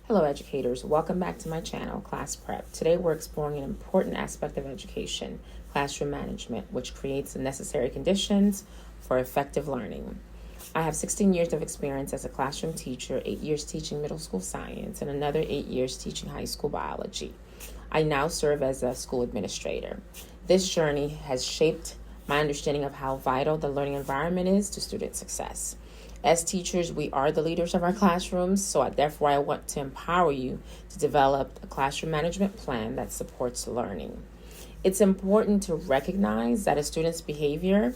Hello educators, welcome back to my channel, Class Prep. Today we're exploring an important aspect of education, classroom management, which creates the necessary conditions for effective learning. I have 16 years of experience as a classroom teacher, 8 years teaching middle school science, and another 8 years teaching high school biology. I now serve as a school administrator. This journey has shaped my understanding of how vital the learning environment is to student success. As teachers, we are the leaders of our classrooms, so therefore I want to empower you to develop a classroom management plan that supports learning. It's important to recognize that a student's behavior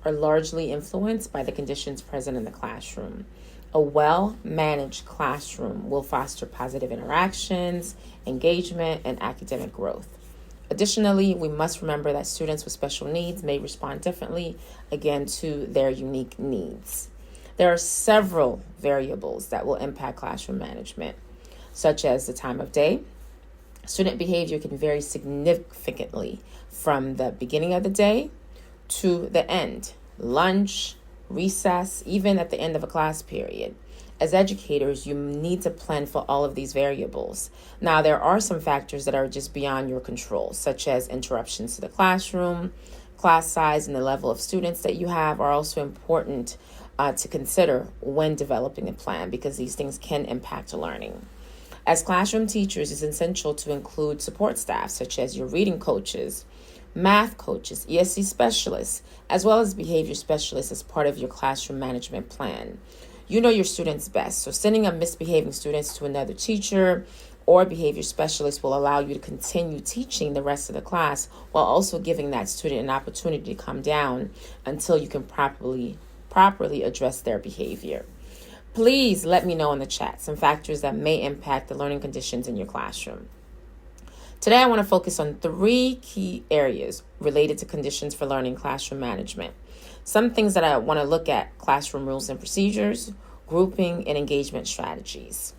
are largely influenced by the conditions present in the classroom. A well-managed classroom will foster positive interactions, engagement, and academic growth. Additionally, we must remember that students with special needs may respond differently, again, to their unique needs. There are several variables that will impact classroom management, such as the time of day. Student behavior can vary significantly from the beginning of the day to the end, lunch, recess, even at the end of a class period. As educators, you need to plan for all of these variables. Now, there are some factors that are just beyond your control, such as interruptions to the classroom, class size, and the level of students that you have are also important to consider when developing a plan, because these things can impact learning. As classroom teachers, it's essential to include support staff such as your reading coaches, math coaches, ESC specialists, as well as behavior specialists as part of your classroom management plan. You know your students best, so sending a misbehaving students to another teacher or behavior specialist will allow you to continue teaching the rest of the class while also giving that student an opportunity to come down until you can properly address their behavior. Please let me know in the chat some factors that may impact the learning conditions in your classroom. Today, I want to focus on 3 key areas related to conditions for learning classroom management. Some things that I want to look at: classroom rules and procedures, grouping, and engagement strategies.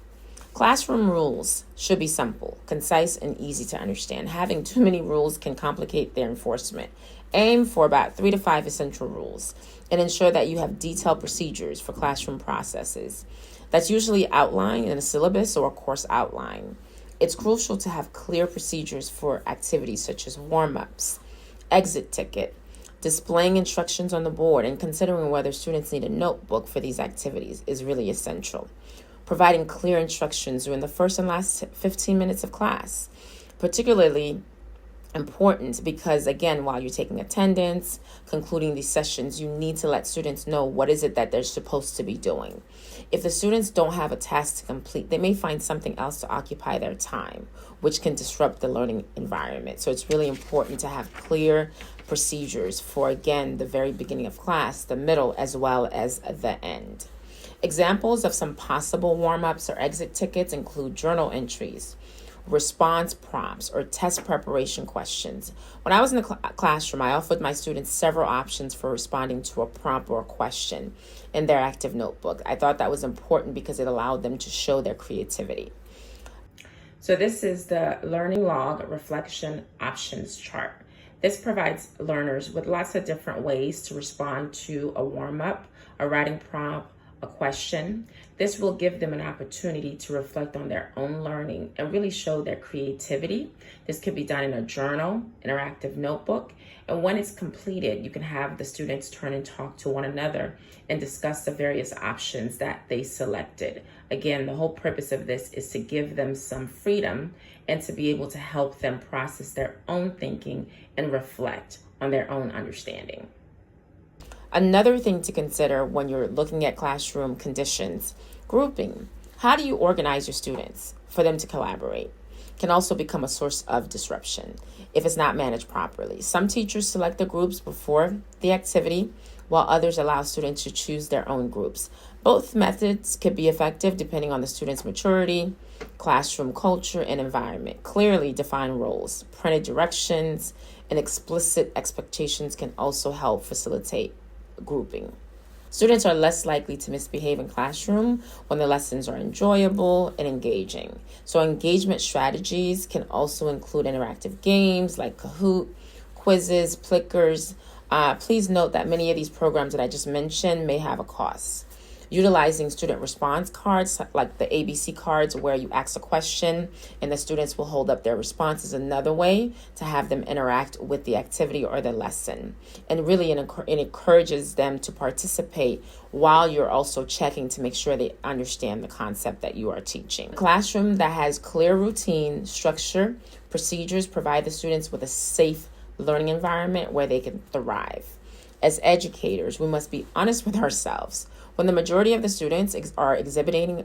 Classroom rules should be simple, concise, and easy to understand. Having too many rules can complicate their enforcement. Aim for about 3 to 5 essential rules and ensure that you have detailed procedures for classroom processes. That's usually outlined in a syllabus or a course outline. It's crucial to have clear procedures for activities such as warm-ups, exit ticket, displaying instructions on the board, and considering whether students need a notebook for these activities is really essential. Providing clear instructions during the first and last 15 minutes of class, particularly important because, again, while you're taking attendance, concluding these sessions, you need to let students know what is it that they're supposed to be doing. If the students don't have a task to complete, they may find something else to occupy their time, which can disrupt the learning environment. So it's really important to have clear procedures for, again, the very beginning of class, the middle, as well as the end. Examples of some possible warm-ups or exit tickets include journal entries, response prompts, or test preparation questions. When I was in the classroom, I offered my students several options for responding to a prompt or a question in their active notebook. I thought that was important because it allowed them to show their creativity. So this is the learning log reflection options chart. This provides learners with lots of different ways to respond to a warm-up, a writing prompt, a question. This will give them an opportunity to reflect on their own learning and really show their creativity. This could be done in a journal, interactive notebook, and when it's completed, you can have the students turn and talk to one another and discuss the various options that they selected. Again, the whole purpose of this is to give them some freedom and to be able to help them process their own thinking and reflect on their own understanding. Another thing to consider when you're looking at classroom conditions, grouping. How do you organize your students for them to collaborate? Can also become a source of disruption if it's not managed properly. Some teachers select the groups before the activity, while others allow students to choose their own groups. Both methods can be effective depending on the student's maturity, classroom culture, and environment. Clearly defined roles, printed directions, and explicit expectations can also help facilitate grouping. Students are less likely to misbehave in classroom when the lessons are enjoyable and engaging. So engagement strategies can also include interactive games like Kahoot, quizzes, Plickers. Please note that many of these programs that I just mentioned may have a cost. Utilizing student response cards, like the ABC cards, where you ask a question and the students will hold up their response, is another way to have them interact with the activity or the lesson. And really, it encourages them to participate while you're also checking to make sure they understand the concept that you are teaching. A classroom that has clear routine, structure, procedures provide the students with a safe learning environment where they can thrive. As educators, we must be honest with ourselves. When the majority of the students are exhibiting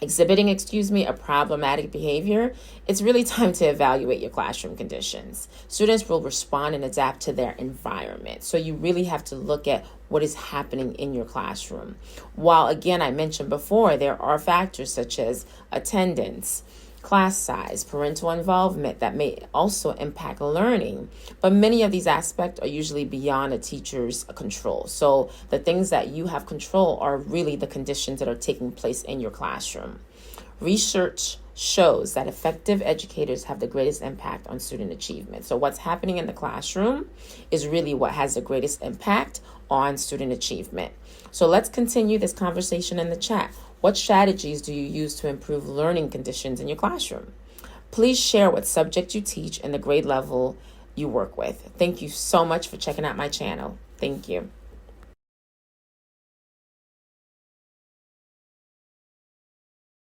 a problematic behavior, it's really time to evaluate your classroom conditions. Students will respond and adapt to their environment. So you really have to look at what is happening in your classroom. While, again, I mentioned before, there are factors such as attendance, class size, parental involvement that may also impact learning. But many of these aspects are usually beyond a teacher's control. So the things that you have control are really the conditions that are taking place in your classroom. Research shows that effective educators have the greatest impact on student achievement. So what's happening in the classroom is really what has the greatest impact on student achievement. So let's continue this conversation in the chat. What strategies do you use to improve learning conditions in your classroom? Please share what subject you teach and the grade level you work with. Thank you so much for checking out my channel. Thank you.